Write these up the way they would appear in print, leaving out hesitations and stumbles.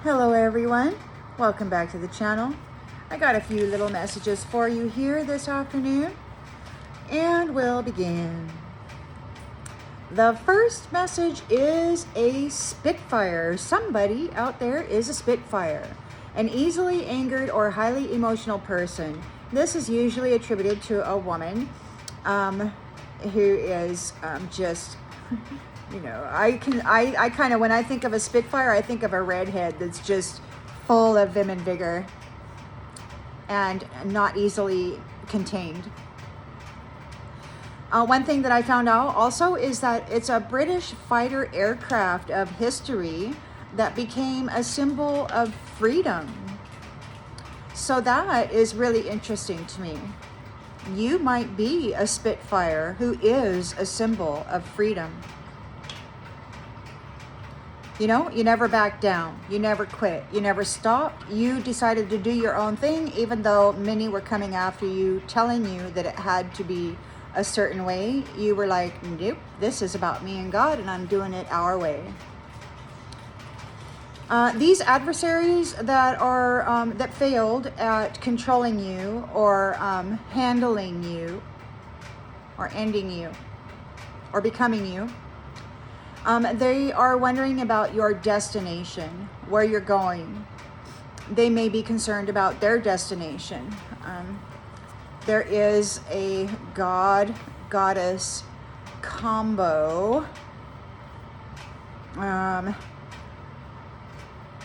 Hello everyone, welcome back to the channel. I got a few little messages for you here this afternoon, and we'll begin. The first message is a Spitfire. Somebody out there is a Spitfire, an easily angered or highly emotional person. This is usually attributed to a woman who is just you know, I kind of, when I think of a Spitfire, I think of a redhead that's just full of vim and vigor and not easily contained. One thing that I found out also is that it's a British fighter aircraft of history that became a symbol of freedom. So that is really interesting to me. You might be a Spitfire who is a symbol of freedom. You know, you never backed down, you never quit, you never stopped. You decided to do your own thing, even though many were coming after you, telling you that it had to be a certain way. You were like, nope, this is about me and God, and I'm doing it our way. These adversaries that are that failed at controlling you or handling you or ending you or becoming you, they are wondering about your destination, where you're going. They may be concerned about their destination. There is a God-goddess combo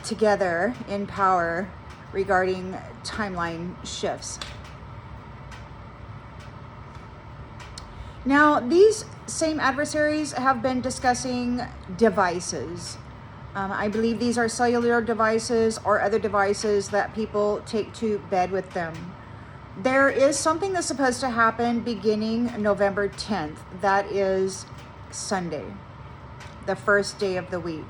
together in power regarding timeline shifts. Now, these same adversaries have been discussing devices. I believe these are cellular devices or other devices that people take to bed with them. There is something that's supposed to happen beginning November 10th. That is Sunday, the first day of the week.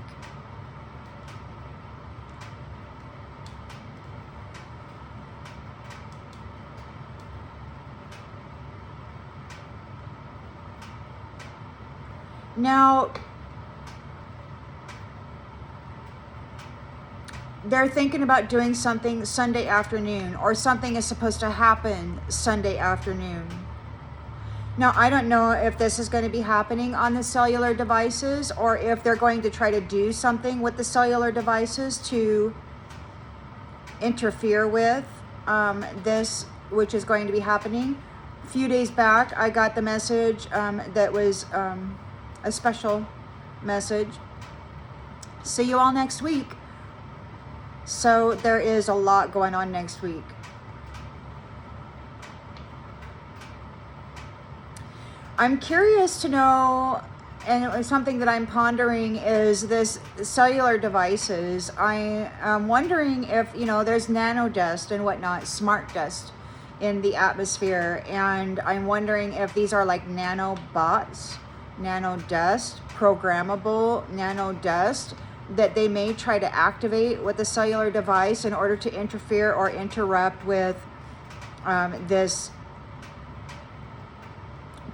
Now, they're thinking about doing something Sunday afternoon, or something is supposed to happen Sunday afternoon. Now, I don't know if this is going to be happening on the cellular devices, or if they're going to try to do something with the cellular devices to interfere with this, which is going to be happening. A few days back, I got the message that was a special message. See you all next week. So there is a lot going on next week. I'm curious to know, and it was something that I'm pondering, is this cellular devices. I am wondering if, you know, there's nano dust and whatnot, smart dust in the atmosphere, and I'm wondering if these are like nanobots, nano dust, programmable nano dust, that they may try to activate with the cellular device in order to interfere or interrupt with this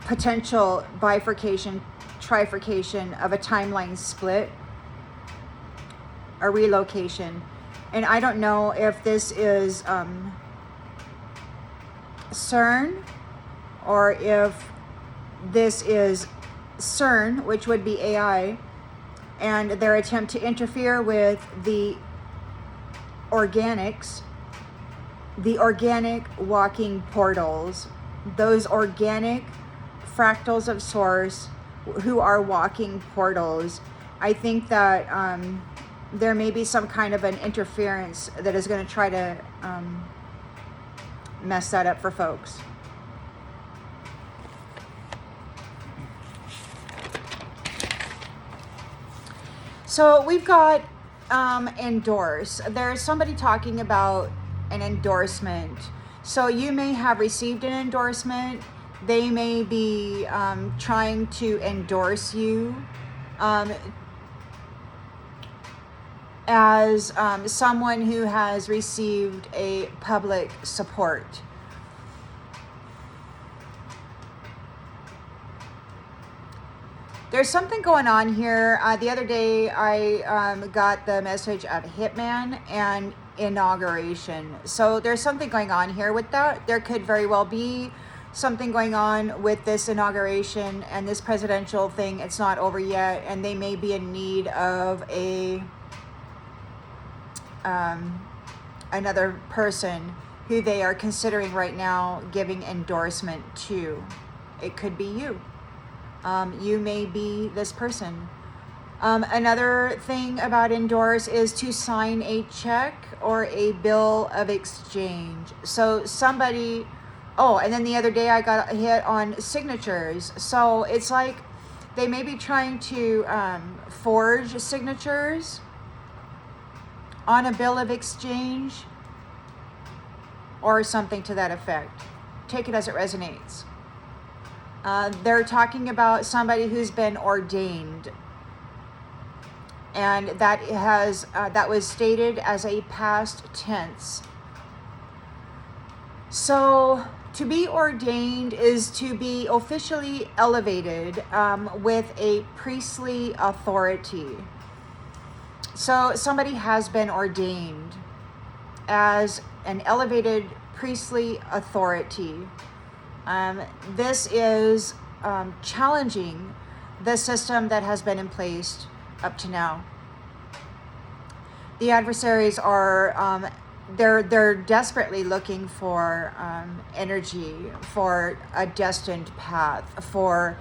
potential bifurcation, trifurcation of a timeline split, a relocation. And I don't know if this is CERN, or if this is CERN, which would be AI, and their attempt to interfere with the organics, the organic walking portals, those organic fractals of source who are walking portals. I think that there may be some kind of an interference that is going to try to mess that up for folks. So we've got endorse. There's somebody talking about an endorsement. So you may have received an endorsement. They may be trying to endorse you as someone who has received a public support. There's something going on here. The other day I got the message of Hitman and inauguration. So there's something going on here with that. There could very well be something going on with this inauguration and this presidential thing. It's not over yet, and they may be in need of another person who they are considering right now giving endorsement to. It could be you. You may be this person. Another thing about endorse is to sign a check or a bill of exchange. So somebody, oh, and then the other day I got hit on signatures. So it's like they may be trying to forge signatures on a bill of exchange or something to that effect. Take it as it resonates. They're talking about somebody who's been ordained, and that was stated as a past tense. So to be ordained is to be officially elevated with a priestly authority. So somebody has been ordained as an elevated priestly authority. This is challenging the system that has been in place up to now. The adversaries are they're desperately looking for energy, for a destined path, for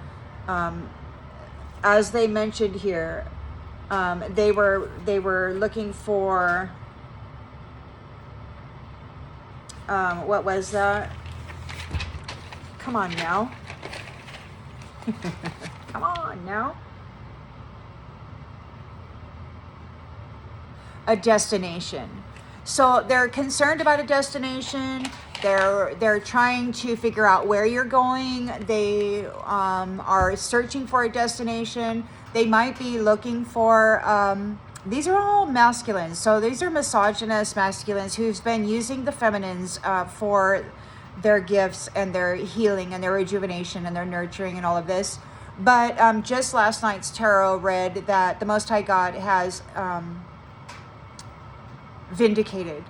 as they mentioned here, they were looking for what was that? Come on now. Come on now. A destination. So they're concerned about a destination. They're trying to figure out where you're going. They are searching for a destination. They might be looking for these are all masculines. So these are misogynist masculines who've been using the feminines for their gifts and their healing and their rejuvenation and their nurturing and all of this. But just last night's tarot read that the Most High God has vindicated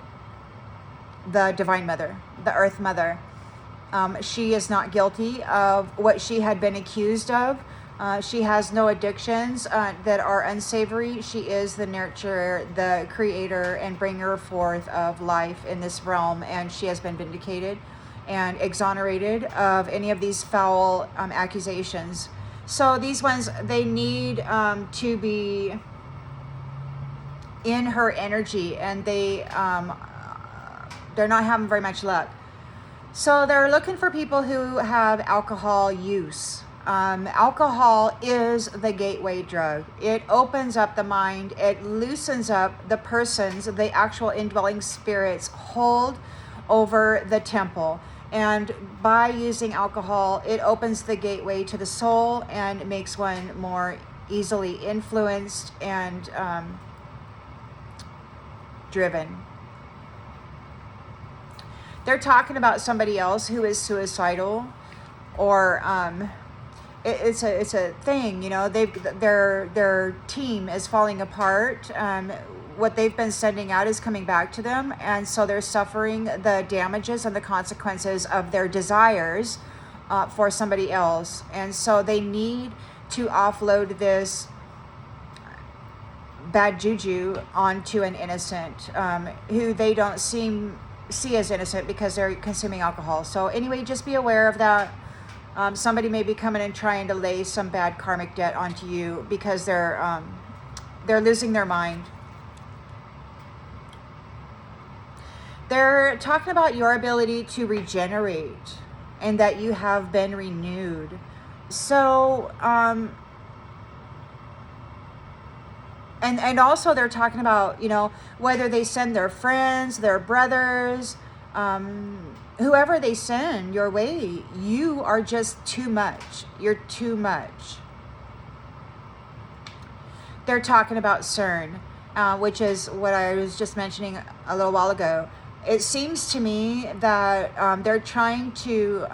the Divine Mother, the Earth Mother. She is not guilty of what she had been accused of. She has no addictions that are unsavory. She is the nurturer, the creator, and bringer forth of life in this realm, and she has been vindicated and exonerated of any of these foul accusations. So these ones, they need to be in her energy, and they're not having very much luck. So they're looking for people who have alcohol use. Alcohol is the gateway drug. It opens up the mind. It loosens up the persons, the actual indwelling spirits hold over the temple. And by using alcohol, it opens the gateway to the soul and makes one more easily influenced and driven. They're talking about somebody else who is suicidal, or it's a thing, you know. Their team is falling apart. What they've been sending out is coming back to them, and so they're suffering the damages and the consequences of their desires for somebody else. And so they need to offload this bad juju onto an innocent who they don't see as innocent because they're consuming alcohol. So anyway, just be aware of that. Somebody may be coming and trying to lay some bad karmic debt onto you because they're losing their mind. They're talking about your ability to regenerate and that you have been renewed. So, and also they're talking about, you know, whether they send their friends, their brothers, whoever they send your way, you are just too much. You're too much. They're talking about CERN, which is what I was just mentioning a little while ago. It seems to me that they're trying to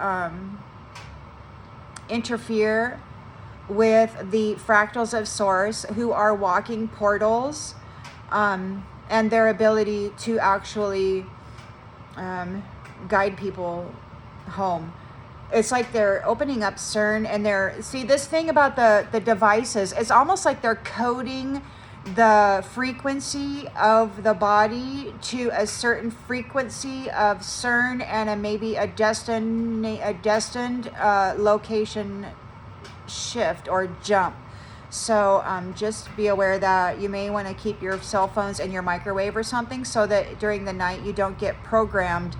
interfere with the fractals of Source who are walking portals, and their ability to actually guide people home. It's like they're opening up CERN, and see, this thing about the devices, it's almost like they're coding the frequency of the body to a certain frequency of CERN and maybe a destined location shift or jump. So just be aware that you may want to keep your cell phones in your microwave or something, so that during the night you don't get programmed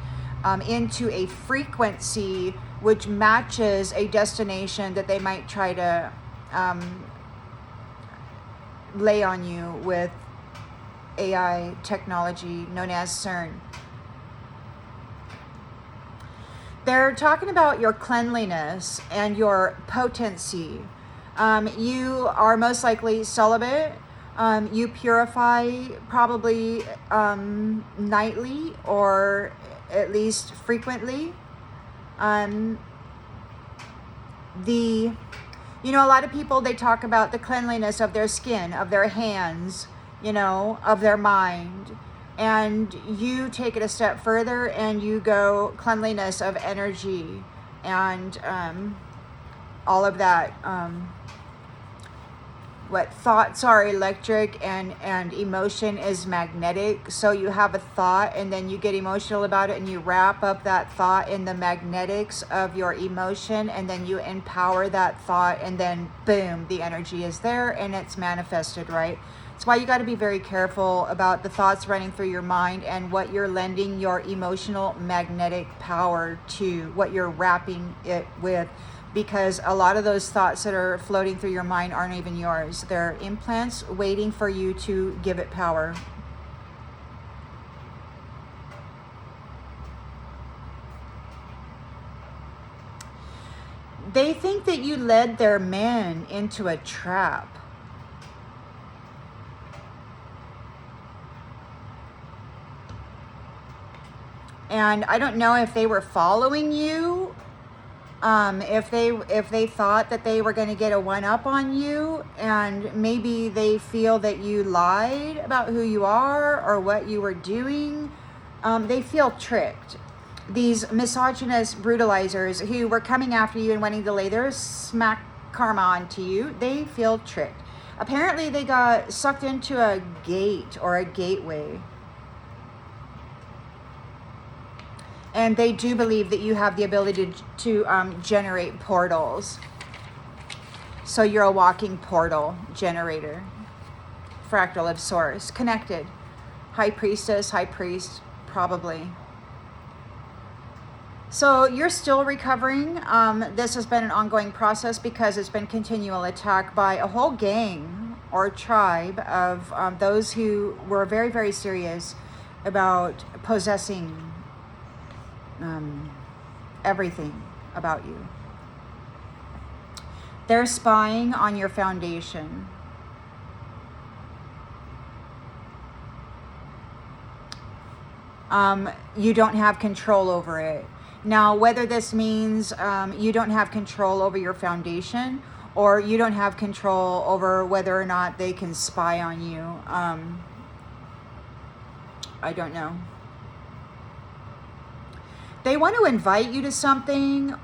into a frequency which matches a destination that they might try to lay on you with AI technology known as CERN. They're talking about your cleanliness and your potency. You are most likely celibate. You purify probably nightly or at least frequently. A lot of people, they talk about the cleanliness of their skin, of their hands, of their mind. And you take it a step further and you go cleanliness of energy and all of that. What thoughts are electric and emotion is magnetic. So you have a thought and then you get emotional about it and you wrap up that thought in the magnetics of your emotion, and then you empower that thought, and then boom, the energy is there and it's manifested, right? That's why you got to be very careful about the thoughts running through your mind and what you're lending your emotional magnetic power to, what you're wrapping it with. Because a lot of those thoughts that are floating through your mind aren't even yours. They're implants waiting for you to give it power. They think that you led their men into a trap. And I don't know if they were following you. If they thought that they were going to get a one-up on you, and maybe they feel that you lied about who you are or what you were doing, they feel tricked. These misogynist brutalizers who were coming after you and wanting to lay their smack karma onto you, they feel tricked. Apparently they got sucked into a gate or a gateway. And they do believe that you have the ability to generate portals. So you're a walking portal generator. Fractal of Source. Connected. High priestess, high priest, probably. So you're still recovering. This has been an ongoing process because it's been continual attack by a whole gang or tribe of those who were very, very serious about possessing everything about you. They're spying on your foundation. You don't have control over it. Now, whether this means you don't have control over your foundation, or you don't have control over whether or not they can spy on you, I don't know. They want to invite you to something,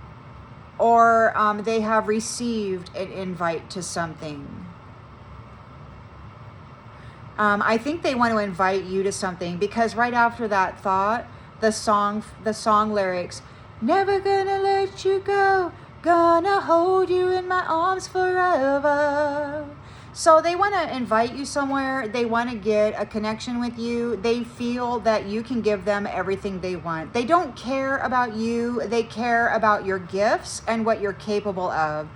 or they have received an invite to something. I think they want to invite you to something, because right after that thought, the song lyrics, never gonna let you go, gonna hold you in my arms forever. So they want to invite you somewhere. They want to get a connection with you. They feel that you can give them everything they want. They don't care about you. They care about your gifts and what you're capable of.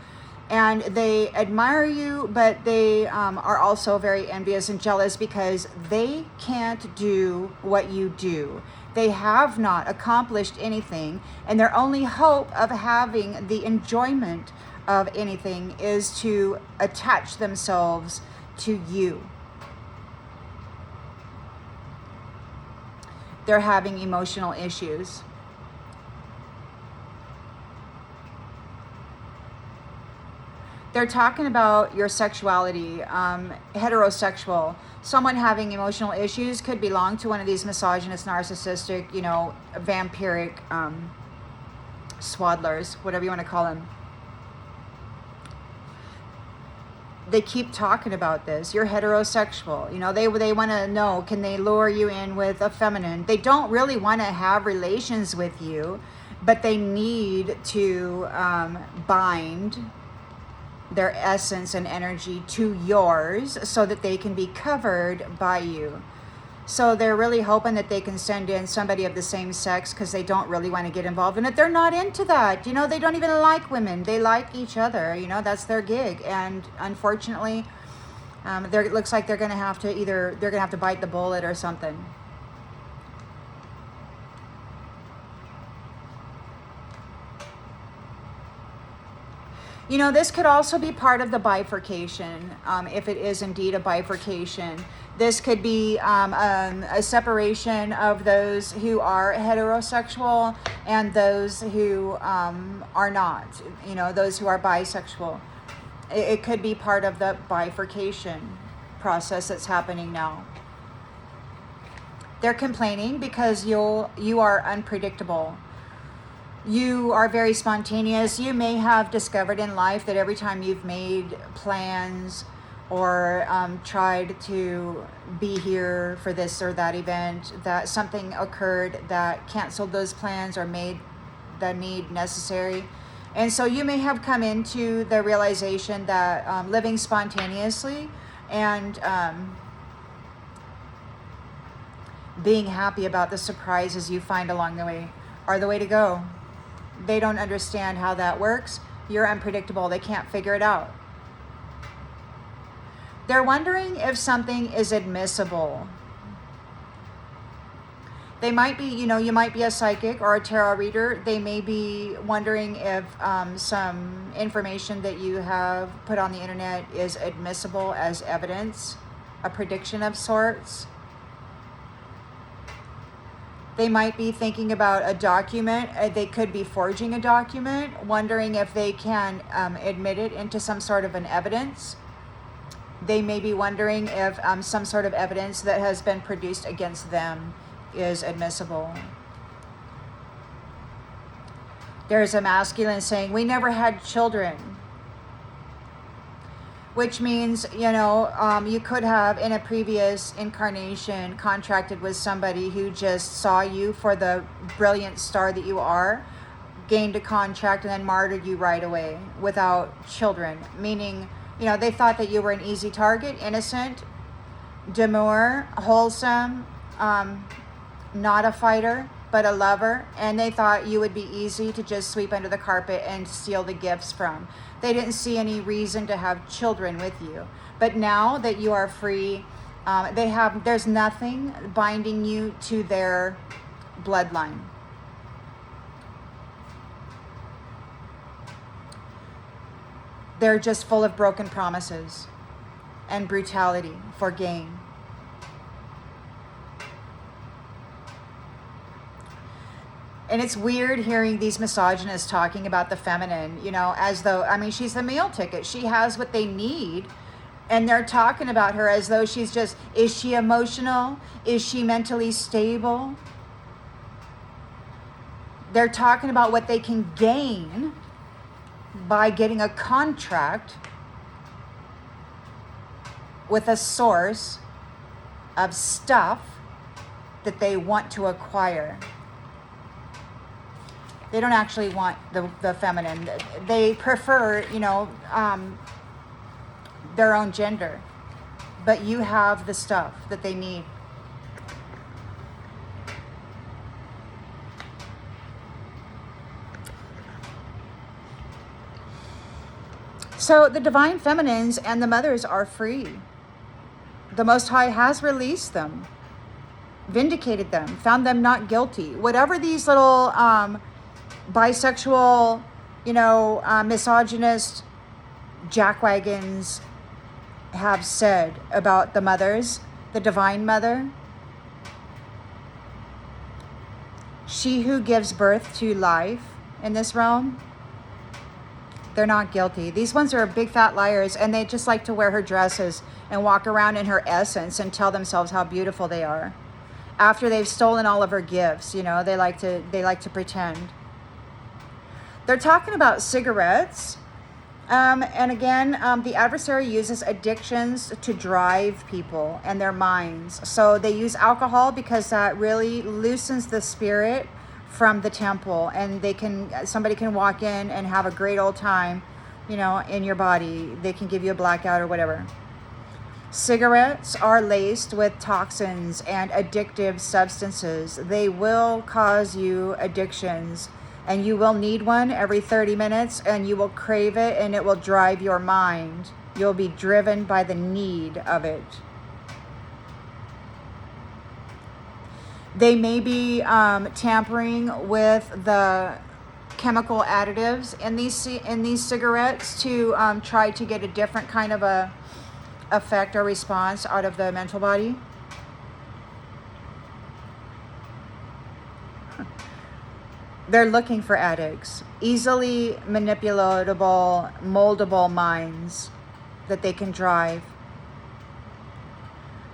And they admire you, but they are also very envious and jealous because they can't do what you do. They have not accomplished anything, and their only hope of having the enjoyment of anything is to attach themselves to you. They're having emotional issues. they're talking about your sexuality, heterosexual. Someone having emotional issues could belong to one of these misogynist, narcissistic, you know, vampiric swaddlers, whatever you want to call them. They keep talking about this. You're heterosexual. You know, they want to know, can they lure you in with a feminine? They don't really want to have relations with you, but they need to bind their essence and energy to yours so that they can be covered by you. So they're really hoping that they can send in somebody of the same sex because they don't really want to get involved in it. They're not into that. You know, they don't even like women. They like each other. You know, that's their gig. And unfortunately, it looks like they're going to have to they're going to have to bite the bullet or something. You know, this could also be part of the bifurcation, if it is indeed a bifurcation. This could be a separation of those who are heterosexual and those who are not, you know, those who are bisexual. It could be part of the bifurcation process that's happening now. They're complaining because you are unpredictable. You are very spontaneous. You may have discovered in life that every time you've made plans or tried to be here for this or that event, that something occurred that canceled those plans or made the need necessary. And so you may have come into the realization that living spontaneously and being happy about the surprises you find along the way are the way to go. They don't understand how that works. You're unpredictable. They can't figure it out. They're wondering if something is admissible. They might be, you know, you might be a psychic or a tarot reader. They may be wondering if some information that you have put on the internet is admissible as evidence, a prediction of sorts. They might be thinking about a document. They could be forging a document, wondering if they can admit it into some sort of an evidence. They may be wondering if some sort of evidence that has been produced against them is admissible. There's a masculine saying, we never had children. Which means, you know, you could have in a previous incarnation contracted with somebody who just saw you for the brilliant star that you are, gained a contract, and then martyred you right away without children. Meaning, you know, they thought that you were an easy target, innocent, demure, wholesome, not a fighter, but a lover. And they thought you would be easy to just sweep under the carpet and steal the gifts from. They didn't see any reason to have children with you. But now that you are free, there's nothing binding you to their bloodline. They're just full of broken promises and brutality for gain. And it's weird hearing these misogynists talking about the feminine, you know, as though, I mean, she's the meal ticket. She has what they need. And they're talking about her as though she's just, is she emotional? Is she mentally stable? They're talking about what they can gain by getting a contract with a source of stuff that they want to acquire. They don't actually want the feminine. They prefer, you know, their own gender. But you have the stuff that they need. So the divine feminines and the mothers are free. The Most High has released them, vindicated them, found them not guilty. Whatever these little bisexual, you know, misogynist jackwagons have said about the mothers, the divine mother, she who gives birth to life in this realm, They're not guilty. These ones are big fat liars, and they just like to wear her dresses and walk around in her essence and tell themselves how beautiful they are. After they've stolen all of her gifts, you know, they like to pretend. They're talking about cigarettes. And again, the adversary uses addictions to drive people and their minds. So they use alcohol because that really loosens the spirit from the temple, and somebody can walk in and have a great old time, you know, in your body. They can give you a blackout or whatever. Cigarettes are laced with toxins and addictive substances. They will cause you addictions, and you will need one every 30 minutes, and you will crave it, and it will drive your mind. You'll be driven by the need of it. They may be tampering with the chemical additives in these cigarettes to try to get a different kind of a effect or response out of the mental body. They're looking for addicts, easily manipulatable, moldable minds that they can drive.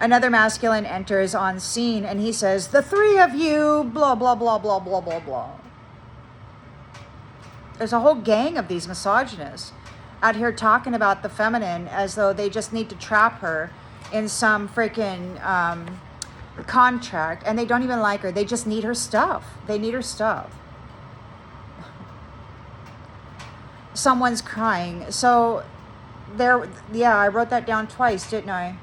Another masculine enters on scene and he says, "The three of you, blah, blah, blah, blah, blah, blah, blah." There's a whole gang of these misogynists out here talking about the feminine as though they just need to trap her in some freaking contract, and they don't even like her. They just need her stuff. They need her stuff. Someone's crying. So there, yeah, I wrote that down twice, didn't I?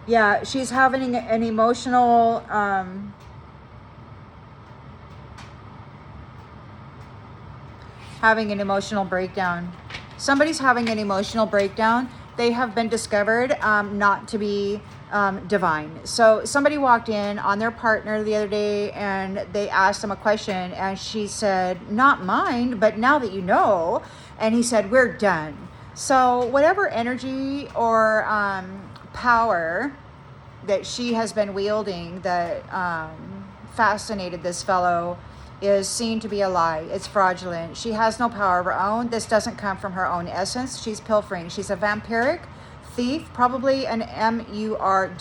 Yeah, she's having an emotional breakdown. Somebody's having an emotional breakdown. They have been discovered not to be divine. So somebody walked in on their partner the other day and they asked him a question, and she said, "Not mine, but now that you know." And he said, "We're done." So whatever energy or power that she has been wielding that fascinated this fellow is seen to be a lie. It's fraudulent. She has no power of her own. This doesn't come from her own essence. She's pilfering. She's a vampiric thief, probably an murderer.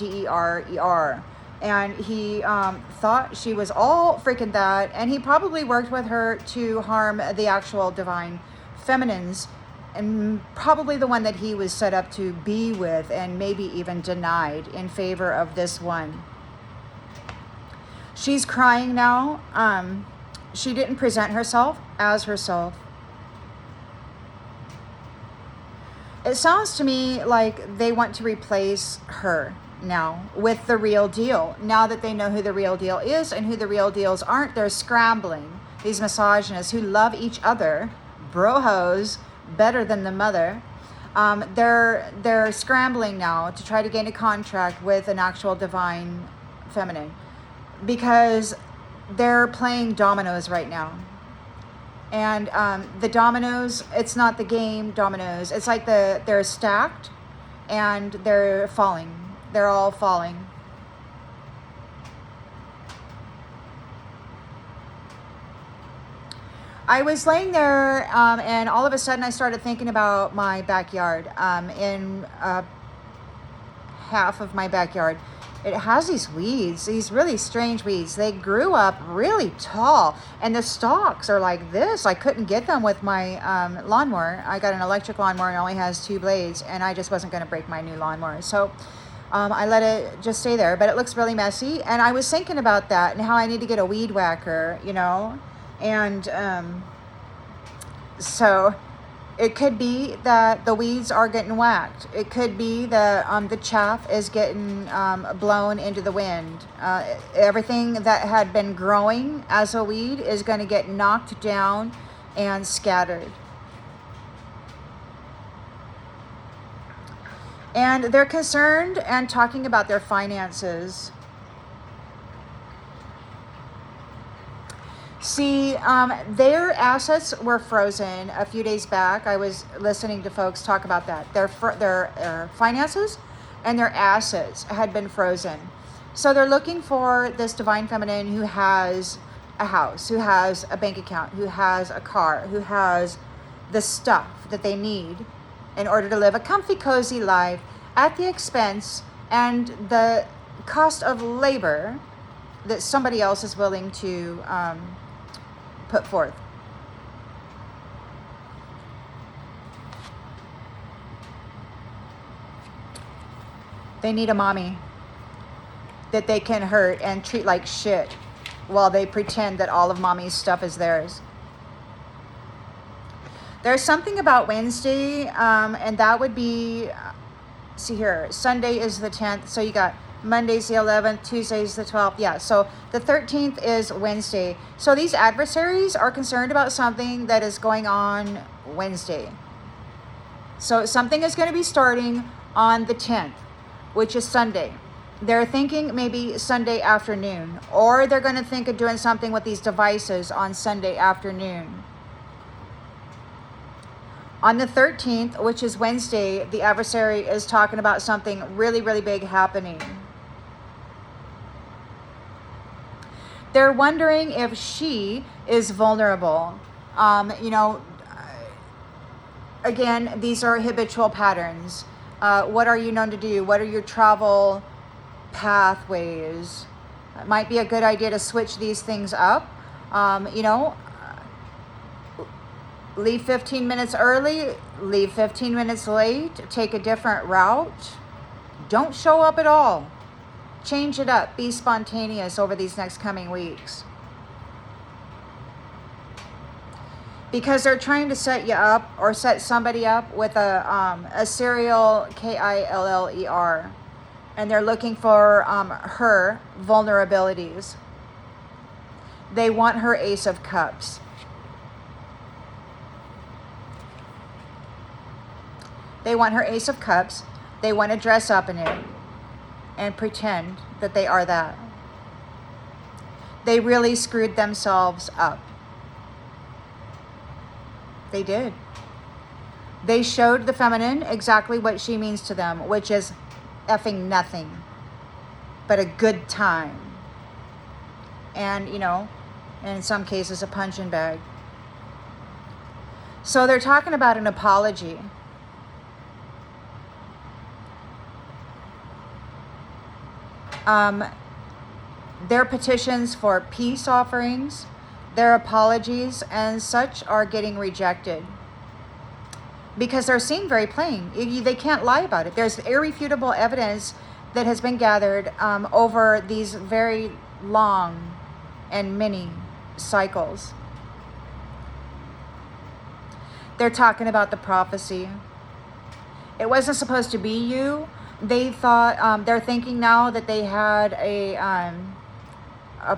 And he thought she was all freaking that, and he probably worked with her to harm the actual divine feminines, and probably the one that he was set up to be with, and maybe even denied in favor of this one. She's crying now. She didn't present herself as herself. It sounds to me like they want to replace her now with the real deal. Now that they know who the real deal is and who the real deals aren't, they're scrambling. These misogynists who love each other, brojos, better than the mother, they're scrambling now to try to gain a contract with an actual divine feminine, because they're playing dominoes right now. And the dominoes, it's not the game dominoes. It's like they're stacked and they're falling. They're all falling. I was laying there and all of a sudden I started thinking about my backyard. In half of my backyard, it has these weeds, these really strange weeds. They grew up really tall, and the stalks are like this. I couldn't get them with my lawnmower. I got an electric lawnmower and it only has 2 blades, and I just wasn't going to break my new lawnmower. So I let it just stay there, but it looks really messy. And I was thinking about that and how I need to get a weed whacker, you know. And so it could be that the weeds are getting whacked. It could be that the chaff is getting blown into the wind. Everything that had been growing as a weed is going to get knocked down and scattered. And they're concerned and talking about their finances. See, their assets were frozen a few days back. I was listening to folks talk about that. Their finances and their assets had been frozen. So they're looking for this divine feminine who has a house, who has a bank account, who has a car, who has the stuff that they need in order to live a comfy, cozy life at the expense and the cost of labor that somebody else is willing to put forth. They need a mommy that they can hurt and treat like shit while they pretend that all of mommy's stuff is theirs. There's something about Wednesday, and that would be, see here, Sunday is the 10th, so you got Monday's the 11th, Tuesday's the 12th. Yeah, so the 13th is Wednesday. So these adversaries are concerned about something that is going on Wednesday. So something is going to be starting on the 10th, which is Sunday. They're thinking maybe Sunday afternoon, or they're going to think of doing something with these devices on Sunday afternoon. On the 13th, which is Wednesday, the adversary is talking about something really, really big happening. They're wondering if she is vulnerable. Again, these are habitual patterns. What are you known to do? What are your travel pathways? It might be a good idea to switch these things up. Leave 15 minutes early, leave 15 minutes late, take a different route. Don't show up at all. Change it up. Be spontaneous over these next coming weeks. Because they're trying to set you up or set somebody up with a serial KILLER. And they're looking for her vulnerabilities. They want her Ace of Cups. They want her Ace of Cups. They want to dress up in it and pretend that they are that. They really screwed themselves up. They did. They showed the feminine exactly what she means to them, which is effing nothing but a good time. And, in some cases, a punching bag. So they're talking about an apology. Their petitions for peace offerings, their apologies, and such are getting rejected because they're seen very plain. They can't lie about it. There's irrefutable evidence that has been gathered over these very long and many cycles. They're talking about the prophecy. It wasn't supposed to be you. They thought, they're thinking now that they had a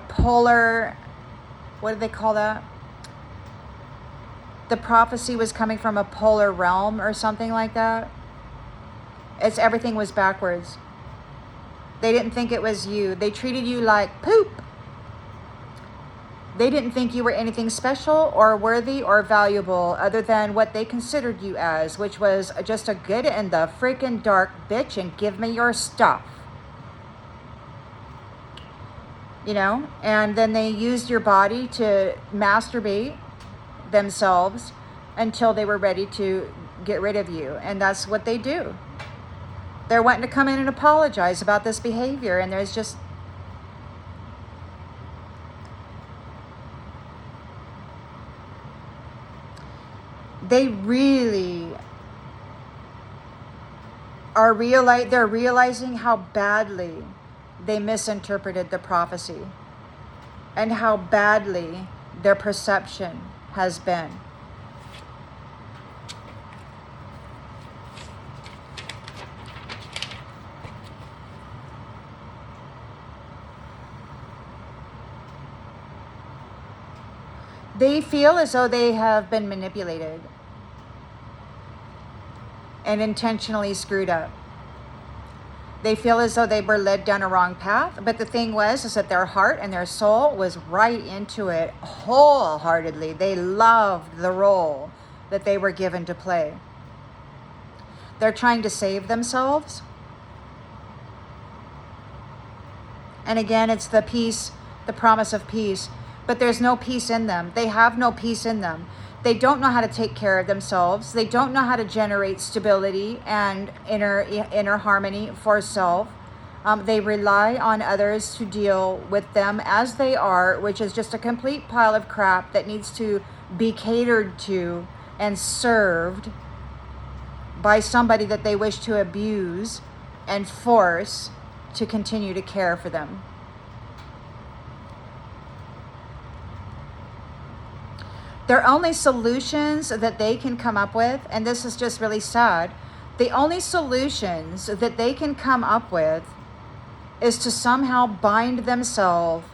polar, what do they call that? The prophecy was coming from a polar realm or something like that. Everything was backwards. They didn't think it was you. They treated you like poop. They didn't think you were anything special or worthy or valuable other than what they considered you as, which was just a get in the freaking dark bitch and give me your stuff. And then they used your body to masturbate themselves until they were ready to get rid of you. And that's what they do. They're wanting to come in and apologize about this behavior, and there's just they really are they're realizing how badly they misinterpreted the prophecy and how badly their perception has been. They feel as though they have been manipulated and intentionally screwed up. They feel as though they were led down a wrong path. But the thing was, is that their heart and their soul was right into it wholeheartedly. They loved the role that they were given to play. They're trying to save themselves. And again, it's the peace, the promise of peace. But there's no peace in them. They have no peace in them. They don't know how to take care of themselves. They don't know how to generate stability and inner harmony for self. They rely on others to deal with them as they are, which is just a complete pile of crap that needs to be catered to and served by somebody that they wish to abuse and force to continue to care for them. Their only solutions that they can come up with, and this is just really sad, the only solutions that they can come up with is to somehow bind themselves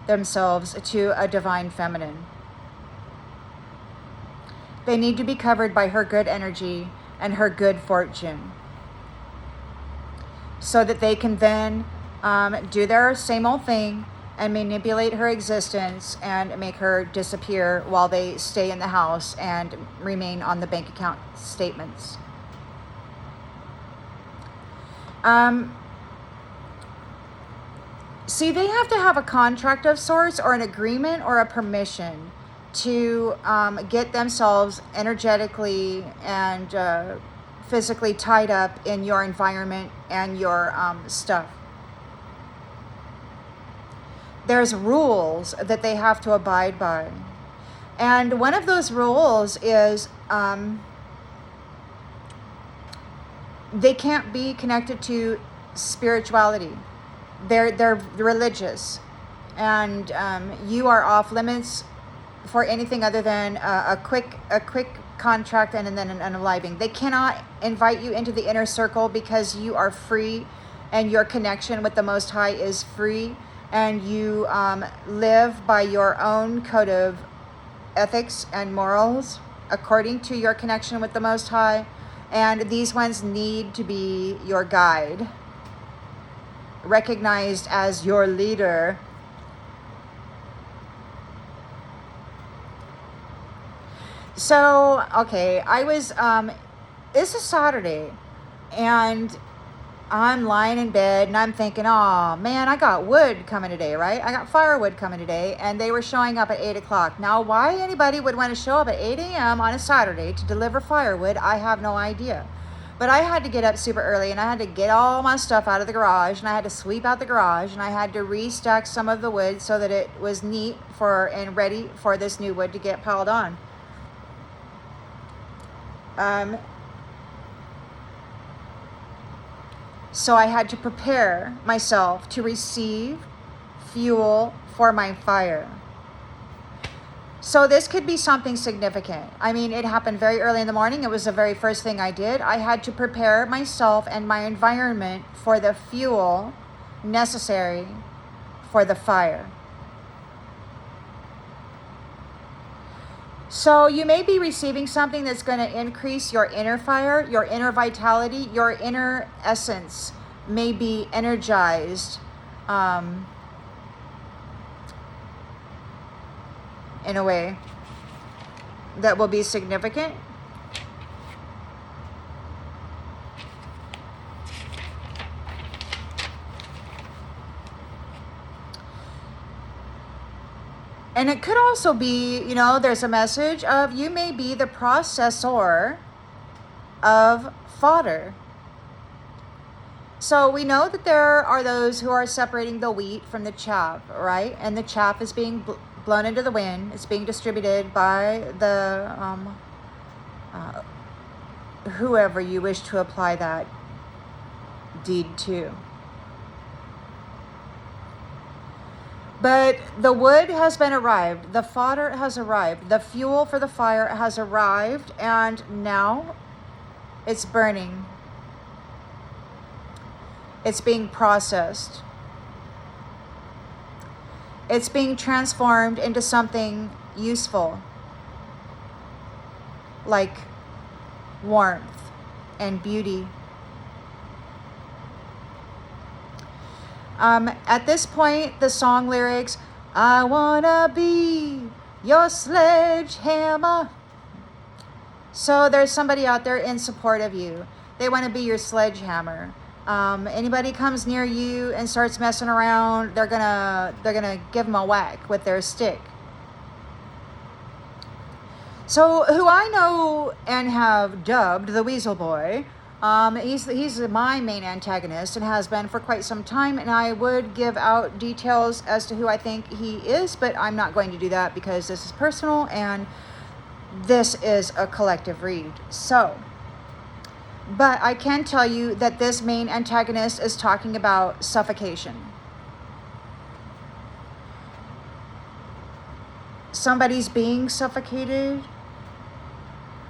to a divine feminine. They need to be covered by her good energy and her good fortune, so that they can then do their same old thing and manipulate her existence and make her disappear while they stay in the house and remain on the bank account statements. See, they have to have a contract of sorts, or an agreement, or a permission to get themselves energetically and physically tied up in your environment and your stuff. There's rules that they have to abide by. And one of those rules is they can't be connected to spirituality. They're religious. And you are off limits for anything other than a quick contract and then an unaliving. They cannot invite you into the inner circle because you are free and your connection with the Most High is free. And you live by your own code of ethics and morals according to your connection with the Most High. And these ones need to be your guide, recognized as your leader. So, okay, I was, it's a Saturday, and I'm lying in bed and I'm thinking, oh man, I got wood coming today, right? I got firewood coming today, and they were showing up at 8 o'clock. Now, why anybody would want to show up at 8 a.m. on a Saturday to deliver firewood, I have no idea. But I had to get up super early, and I had to get all my stuff out of the garage, and I had to sweep out the garage, and I had to restack some of the wood so that it was neat and ready for this new wood to get piled on. So I had to prepare myself to receive fuel for my fire. So this could be something significant. I mean, it happened very early in the morning. It was the very first thing I did. I had to prepare myself and my environment for the fuel necessary for the fire. So you may be receiving something that's going to increase your inner fire, your inner vitality, your inner essence may be energized in a way that will be significant. And it could also be, there's a message of you may be the processor of fodder. So we know that there are those who are separating the wheat from the chaff, right? And the chaff is being blown into the wind. It's being distributed by the whoever you wish to apply that deed to. But the wood has been arrived, the fodder has arrived, the fuel for the fire has arrived, and now it's burning. It's being processed. It's being transformed into something useful, like warmth and beauty. At this point, the song lyrics, I wanna be your sledgehammer. So there's somebody out there in support of you. They want to be your sledgehammer. Anybody comes near you and starts messing around, they're gonna give them a whack with their stick. So who I know and have dubbed the Weasel Boy, he's my main antagonist and has been for quite some time, and I would give out details as to who I think he is, but I'm not going to do that because this is personal and this is a collective read. So, but I can tell you that this main antagonist is talking about suffocation. Somebody's being suffocated.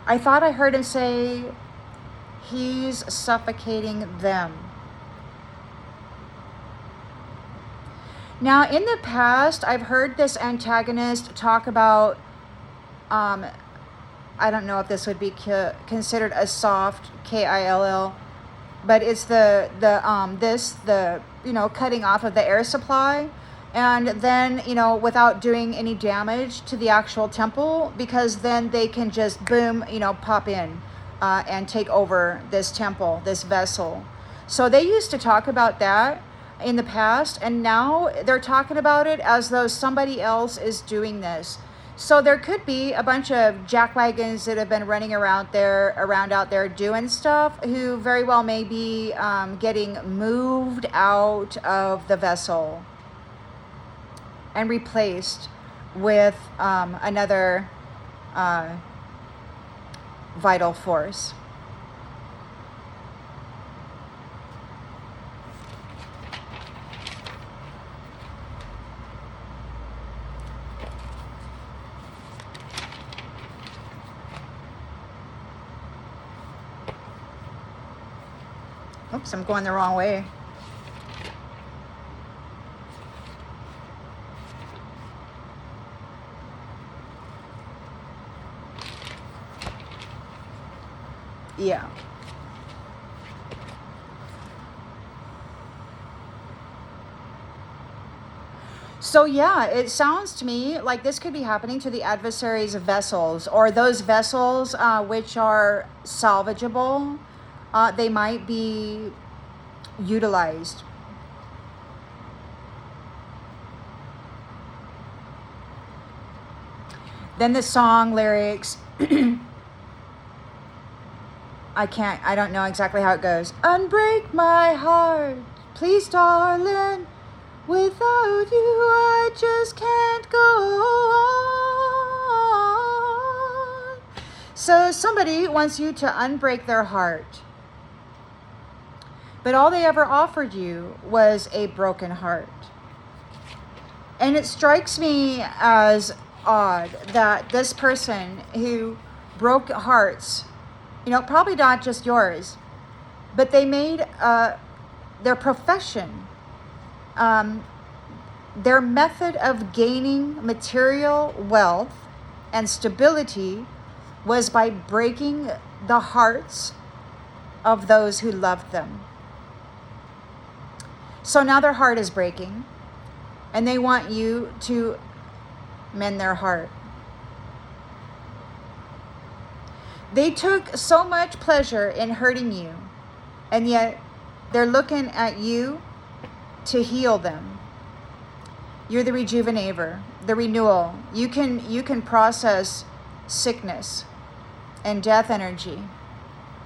I thought I heard him say he's suffocating them. Now, in the past, I've heard this antagonist talk about, I don't know if this would be considered a soft, K-I-L-L, but it's the cutting off of the air supply. And then, without doing any damage to the actual temple, because then they can just boom, pop in and take over this temple, this vessel. So they used to talk about that in the past, and now they're talking about it as though somebody else is doing this. So there could be a bunch of jackwagons that have been running around out there doing stuff, who very well may be getting moved out of the vessel and replaced with another vital force. Oops, I'm going the wrong way. Yeah. So yeah, it sounds to me like this could be happening to the adversary's vessels, or those vessels which are salvageable. They might be utilized. Then the song lyrics, I don't know exactly how it goes. Unbreak my heart, please, darling. Without you, I just can't go on. So somebody wants you to unbreak their heart. But all they ever offered you was a broken heart. And it strikes me as odd that this person who broke hearts, probably not just yours, but they made their profession, their method of gaining material wealth and stability was by breaking the hearts of those who loved them. So now their heart is breaking, and they want you to mend their heart. They took so much pleasure in hurting you, and yet they're looking at you to heal them. You're the rejuvenator, the renewal. You can process sickness and death energy.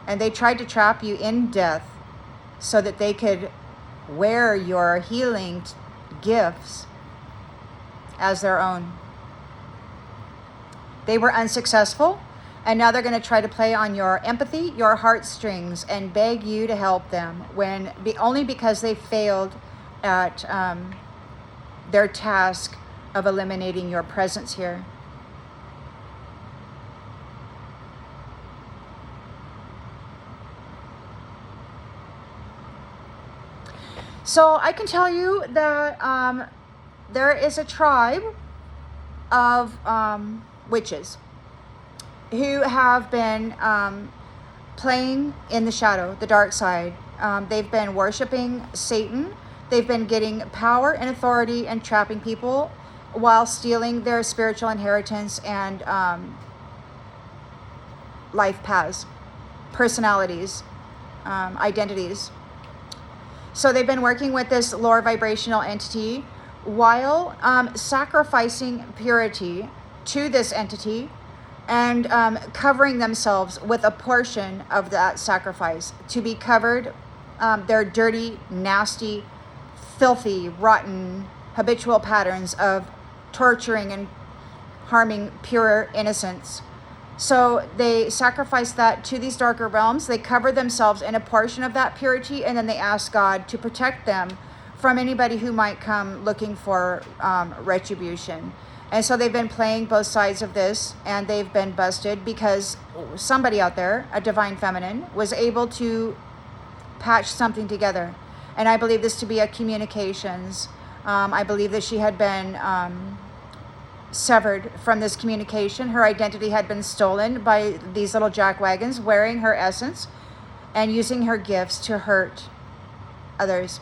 And they tried to trap you in death so that they could wear your healing gifts as their own. They were unsuccessful, and now they're going to try to play on your empathy, your heartstrings, and beg you to help them only because they failed at their task of eliminating your presence here. So I can tell you that there is a tribe of witches who have been playing in the shadow, the dark side. They've been worshiping Satan. They've been getting power and authority and trapping people while stealing their spiritual inheritance and life paths, personalities, identities. So they've been working with this lower vibrational entity while sacrificing purity to this entity and covering themselves with a portion of that sacrifice to be covered. Their dirty, nasty, filthy, rotten, habitual patterns of torturing and harming pure innocence. So they sacrifice that to these darker realms. They cover themselves in a portion of that purity, and then they ask God to protect them from anybody who might come looking for retribution. And so they've been playing both sides of this, and they've been busted because somebody out there, a divine feminine, was able to patch something together. And I believe this to be a communications. I believe that she had been severed from this communication. Her identity had been stolen by these little jackwagons wearing her essence and using her gifts to hurt others.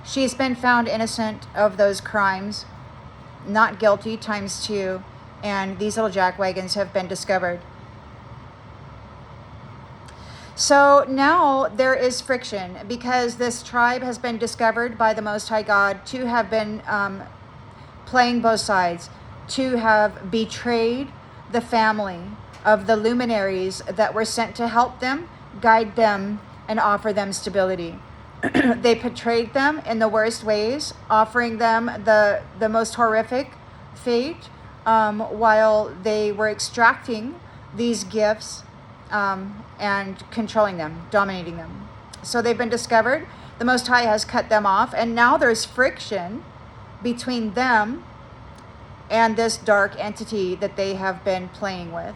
She's been found innocent of those crimes, not guilty ×2, and these little jackwagons have been discovered. So now there is friction because this tribe has been discovered by the Most High God to have been playing both sides, to have betrayed the family of the luminaries that were sent to help them, guide them, and offer them stability. They betrayed them in the worst ways, offering them the most horrific fate while they were extracting these gifts and controlling them, dominating them. So they've been discovered. The Most High has cut them off, and now there's friction between them and this dark entity that they have been playing with.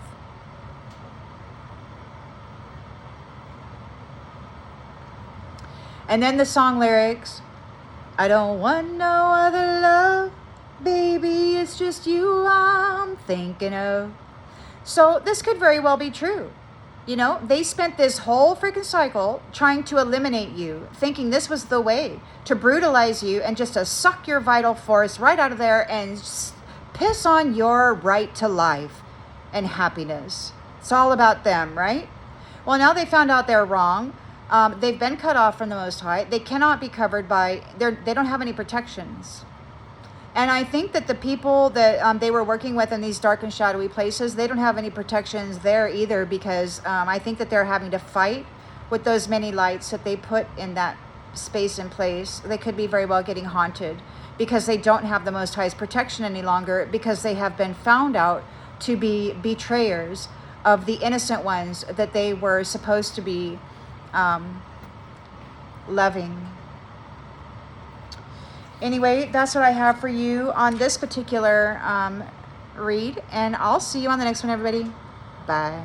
And then the song lyrics, I don't want no other love, baby, it's just you I'm thinking of. So this could very well be true. You know, they spent this whole freaking cycle trying to eliminate you, thinking this was the way to brutalize you and just to suck your vital force right out of there and piss on your right to life and happiness. It's all about them, right? Well, now they found out they're wrong. They've been cut off from the Most High. They cannot be covered by, they don't have any protections. And I think that the people that they were working with in these dark and shadowy places, they don't have any protections there either, because I think that they're having to fight with those many lights that they put in that space and place. They could be very well getting haunted because they don't have the Most High's protection any longer, because they have been found out to be betrayers of the innocent ones that they were supposed to be loving. Anyway, that's what I have for you on this particular read, and I'll see you on the next one, everybody. Bye.